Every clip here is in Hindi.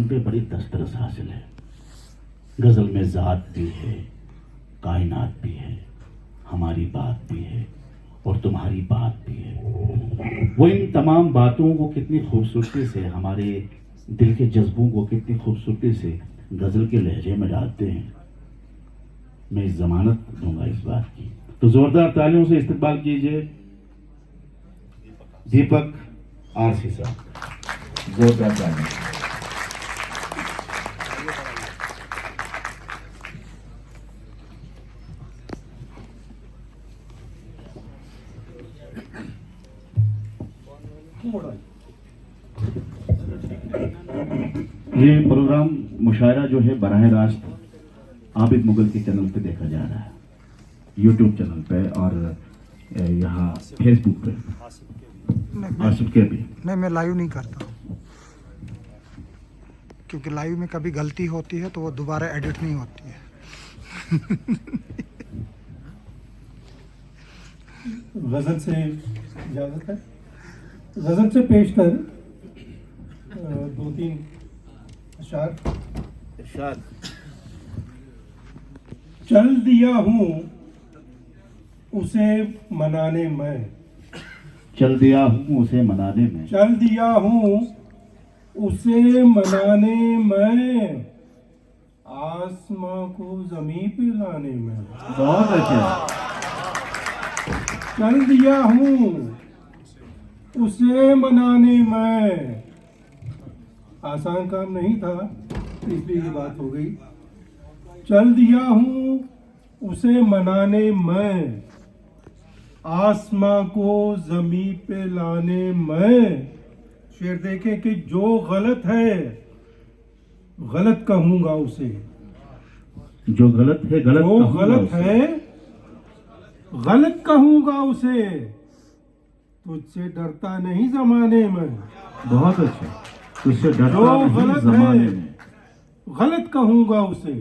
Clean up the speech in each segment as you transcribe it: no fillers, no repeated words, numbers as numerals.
पे बड़ी दस्तरस हासिल है। गजल में ज़ात भी है, कायनात भी है, हमारी बात भी है और तुम्हारी बात भी है। वो इन तमाम बातों को कितनी खूबसूरती से, हमारे दिल के जज्बों को कितनी खूबसूरती से गजल के लहजे में डालते हैं। मैं इस जमानत दूंगा इस बात की। तो जोरदार तालियों से इस्तकबाल कीजिए दीपक आरसी साहब। जोरदार तालियां। ये प्रोग्राम मुशायरा जो है बराह रास्त आबिद मुगल के चैनल पे देखा जा रहा है, यूट्यूब चैनल पे और यहाँ फेसबुक पे। आसिफ के भी नहीं, मैं लाइव नहीं करता क्योंकि लाइव में कभी गलती होती है तो वो दोबारा एडिट नहीं होती है। गजल से इजाजत है। गजल से पेश कर दो तीन अशार। चल दिया हूँ उसे मनाने में, चल दिया हूँ उसे मनाने में, चल दिया हूँ उसे मनाने में, आसमां को जमीन पे लाने में। बहुत अच्छा। चल दिया हूँ उसे मनाने में, आसान काम नहीं था इसलिए ये बात हो गई। चल दिया हूँ उसे मनाने में, आसमां को जमीन पे लाने में। शेर देखे कि जो गलत है गलत कहूंगा उसे, जो गलत है गलत जो कहूंगा गलत उसे। है गलत कहूंगा उसे, तुझसे डरता नहीं जमाने में। बहुत अच्छा। तुझसे डरता जो नहीं गलत जमाने है में, गलत कहूंगा उसे,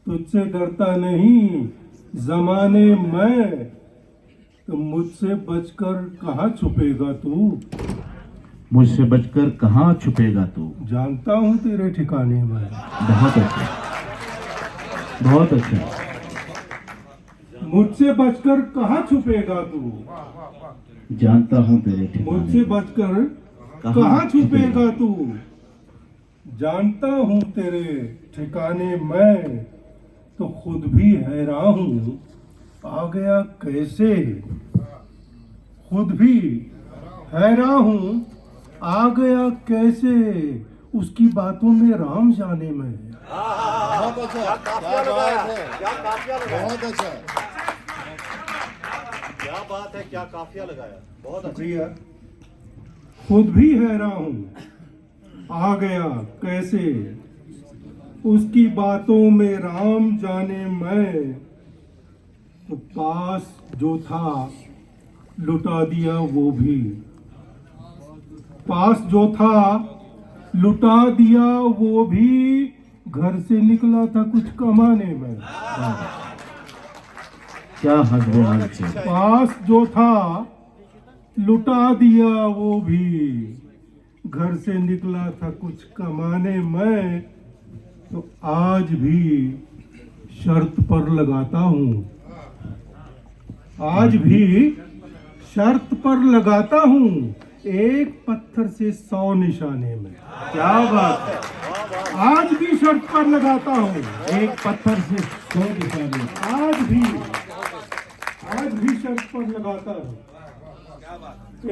तुझसे डरता नहीं जमाने में। तो मुझसे बचकर कहाँ छुपेगा तू, मुझसे बचकर कहाँ छुपेगा तू। जानता हूँ तेरे ठिकाने में। बहुत अच्छा, बहुत अच्छा। मुझसे बचकर कहाँ छुपेगा तू, जानता हूँ तेरे ठिकाने मुझसे में। बचकर कहाँ छुपेगा तू, जानता हूँ तेरे ठिकाने में। तो खुद भी हैरान हूँ आ गया कैसे, खुद भी हैरान हूँ आ गया कैसे, उसकी बातों में राम जाने में। बहुत अच्छा, क्या बात है, क्या काफिया लगाया, बहुत अच्छा, क्या बात है, क्या काफिया लगाया, बहुत शुक्रिया। खुद भी हैरान हूँ आ गया कैसे, उसकी बातों में राम जाने में। तो पास जो था लुटा दिया वो भी, पास जो था लुटा दिया वो भी, घर से निकला था कुछ कमाने में। क्या हजर हाल से। पास जो था लुटा दिया वो भी, घर से निकला था कुछ कमाने में। तो आज भी शर्त पर लगाता हूँ, आज भी शर्त पर लगाता हूँ, एक पत्थर से 100 निशाने में। क्या बात है। आज भी शर्त पर लगाता हूँ, एक पत्थर से 100 निशाने। आज भी शर्त पर लगाता हूँ,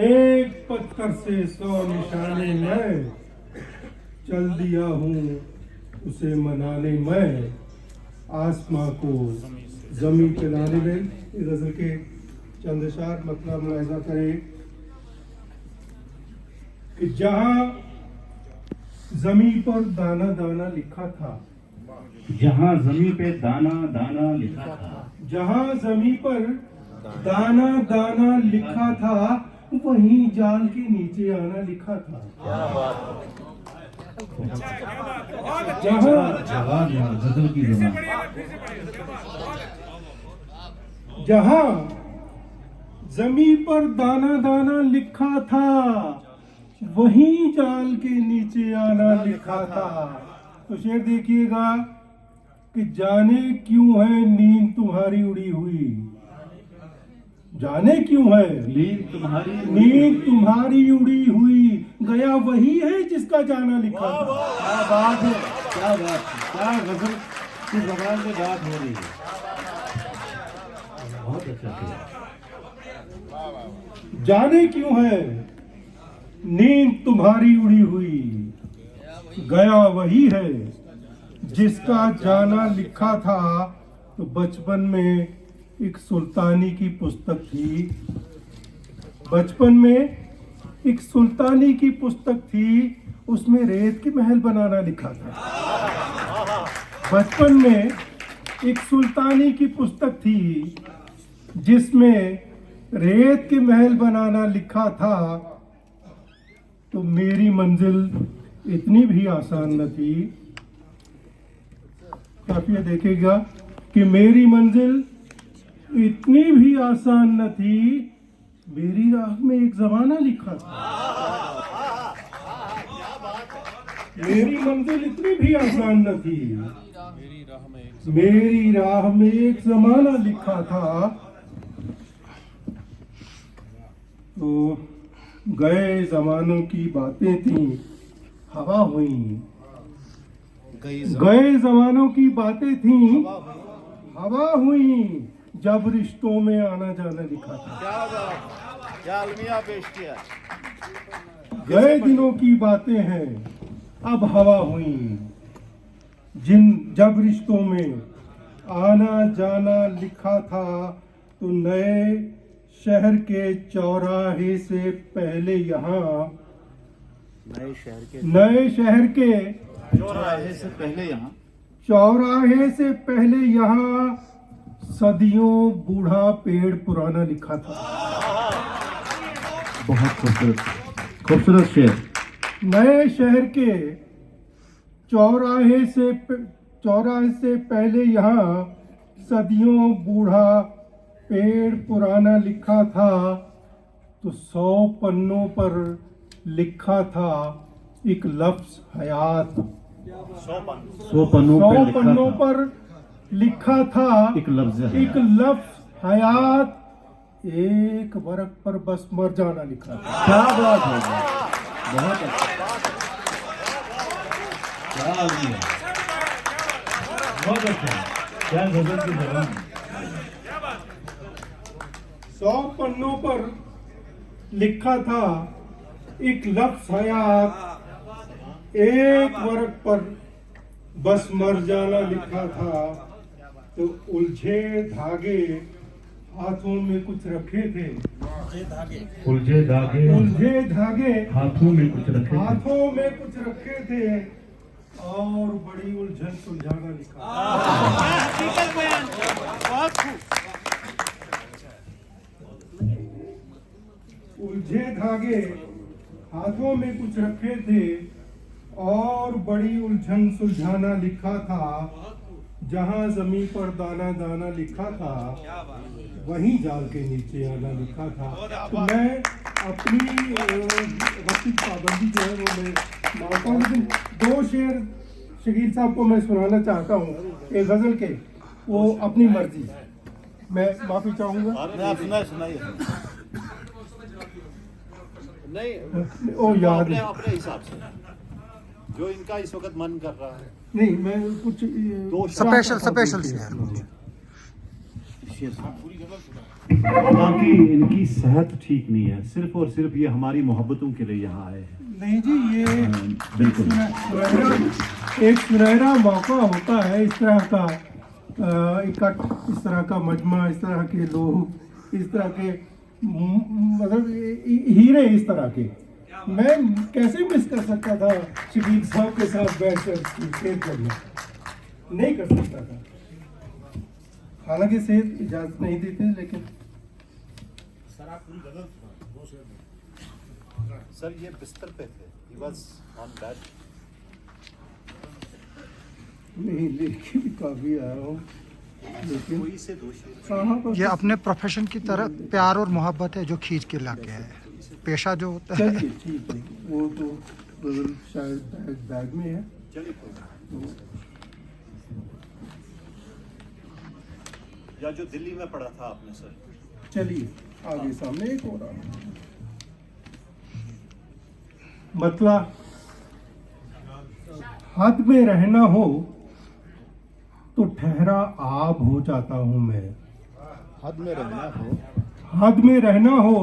एक पत्थर से 100 निशाने में। चल दिया हूँ उसे मनाने में, आसमां को जमीन पे लाने में। इस गजल के चंद अशार मतलब मुलाहिजा करें कि जहां जमीन पर दाना दाना लिखा था, जहाँ जमीन पे दाना दाना लिखा था, जहां जमीन पर दाना दाना लिखा था, वहीं जाल के नीचे आना लिखा था। गजल की जबान। जहां जमीन पर दाना दाना लिखा था, वहीं जाल के नीचे आना लिखा था। तो शेर देखिएगा कि जाने क्यों है नींद तुम्हारी उड़ी हुई, जाने क्यों है नींद तुम्हारी उड़ी हुई, गया वही है जिसका जाना लिखा था। क्या बात है, क्या बात है, क्या गजल की जबान में बात हो रही है। बहुत अच्छा किया। जाने क्यों है नींद तुम्हारी उड़ी हुई, गया वही है जिसका जाना लिखा था। तो बचपन में एक सुल्तानी की पुस्तक थी, बचपन में एक सुल्तानी की पुस्तक थी, उसमें रेत के महल बनाना लिखा था। बचपन में एक सुल्तानी की पुस्तक थी जिसमें रेत के महल बनाना लिखा था। तो मेरी मंजिल इतनी भी आसान न थी। काफिया देखेगा कि मेरी मंजिल इतनी भी आसान न थी, मेरी राह में एक जमाना लिखा था। मेरी मंजिल इतनी भी आसान न थी, मेरी राह में एक जमाना लिखा था। तो गए जमानों की बातें थी, हवा हुई। गए जमानों की बातें थी, हवा हुई, जब रिश्तों में आना जाना लिखा था। क्या बात, क्या अलमिया पेश किया। गए दिनों की बातें हैं, अब हवा हुई, जब रिश्तों में आना जाना लिखा था। तो नए शहर के चौराहे से पहले यहाँ, नए शहर के चौराहे से पहले यहाँ, चौराहे से पहले यहाँ सदियों बूढ़ा पेड़ पुराना लिखा था। बहुत खूबसूरत, खूबसूरत शेर। नए शहर के चौराहे से पहले यहाँ सदियों बूढ़ा पेड़ पुराना लिखा था। तो 100 पन्नों पर लिखा था एक लफ्ज हयात। 100 पन्नों पर लिखा था एक लफ्ज हयात। एक वर्क पर बस मर जाना लिखा था। क्या बात है, बहुत अच्छा, क्या आदमी है, बहुत अच्छा, क्या गजल की जबान। 100 पन्नों पर लिखा था एक लफ्ज हयात। एक वर्क पर बस मर जाना लिखा था। तो उलझे धागे हाथों में कुछ रखे थे, उलझे धागे हाथों में कुछ रखे थे, और बड़ी उलझन सुलझाना लिखा। उलझे धागे हाथों में कुछ रखे थे, और बड़ी उलझन सुलझाना लिखा था। जहां जमीन पर दाना दाना लिखा था, वहीं जाल के नीचे आना लिखा था। तो मैं अपनी वक्त की पाबंदी जो है वो मैं मानता हूँ, लेकिन 2 शेर शकील साहब को मैं सुनाना चाहता हूँ एक गजल के, वो अपनी मर्जी। मैं माफी चाहूंगा। आप सुनाइए। नहीं, ओ याद अपने अपने हिसाब से जो इनका इस वक्त मन कर रहा है। नहीं, मैं कुछ स्पेशल शेयर। बाकी इनकी सेहत ठीक नहीं है, सिर्फ और सिर्फ ये हमारी मोहब्बतों के लिए यहाँ आए हैं। नहीं जी, ये बिल्कुल एक सुनहरा मौका होता है इस तरह का इकट्ठ, इस तरह का मजमा, इस तरह के लोग, इस तरह के मतलब हीरे इस तरह के। मैं कैसे मिस कर सकता था शकील साहब के साथ बैठकर शेर करना, नहीं कर सकता था। हालांकि सेहत इजाजत नहीं देते, लेकिन सर ये बिस्तर पे थे, he was on bed। नहीं लेके भी काफी आया हूँ, लेकिन कोई से दोषी कहाँ पर ये अपने प्रोफेशन की तरफ प्यार और मोहब्बत है जो खींच के लाके है। पेशा जो होता है। चलिए ठीक है, वो तो गजल शायद बैग में है। या जो दिल्ली में पढ़ा था आपने सर। चलिए आगे सामने एक और मतलब हद में रहना हो तो ठहरा आब हो जाता हूं मैं। हद में रहना हो, हद में रहना हो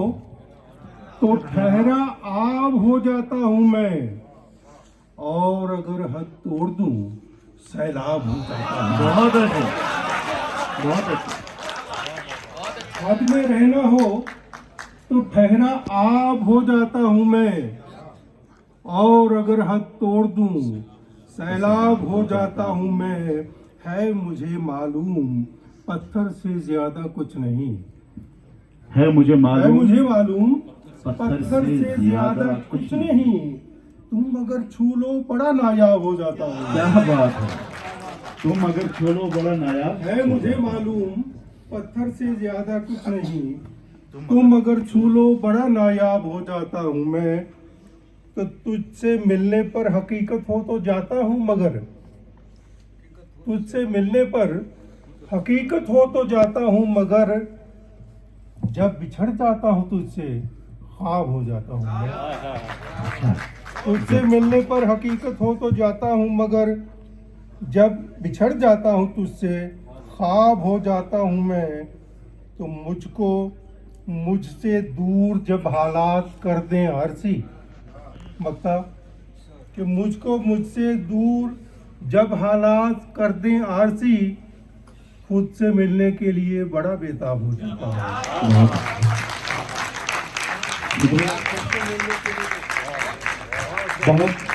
तो ठहरा आब हो जाता हूं मैं, और अगर हद तोड़ दूं सैलाब हो जाता हूं। बहुत अच्छे, बहुत अच्छे। हद में रहना हो तो ठहरा आब हो जाता हूं मैं, और अगर हद तोड़ दूं सैलाब हो जाता हूं मैं। है मुझे मालूम पत्थर से ज्यादा कुछ नहीं। है मुझे है मालूम, मुझे मालूम पत्थर पत्थर से से ज्यादा कुछ नहीं। तुम अगर छू लो बड़ा नायाब हो जाता हूँ। क्या बात है। तुम अगर छोलो बड़ा नायाब। है मुझे मालूम पत्थर से ज्यादा कुछ नहीं। तुम अगर छू लो बड़ा नायाब हो जाता हूँ मैं। तो तुझसे मिलने पर हकीकत हो तो जाता हूँ मगर, तुझसे मिलने पर हकीकत हो तो जाता हूँ मगर, जब बिछड़ जाता हूँ तुझसे ख्वाब हो जाता हूँ मैं। तुझसे मिलने पर हकीकत हो तो जाता हूँ मगर, जब बिछड़ जाता हूँ तुझसे ख्वाब हो जाता हूँ मैं। तो मुझको मुझसे दूर जब हालात कर दें आरसी, मतलब कि मुझको मुझसे दूर जब हालात कर दें आरसी, खुद से मिलने के लिए बड़ा बेताब हो जाता हूँ। बहुत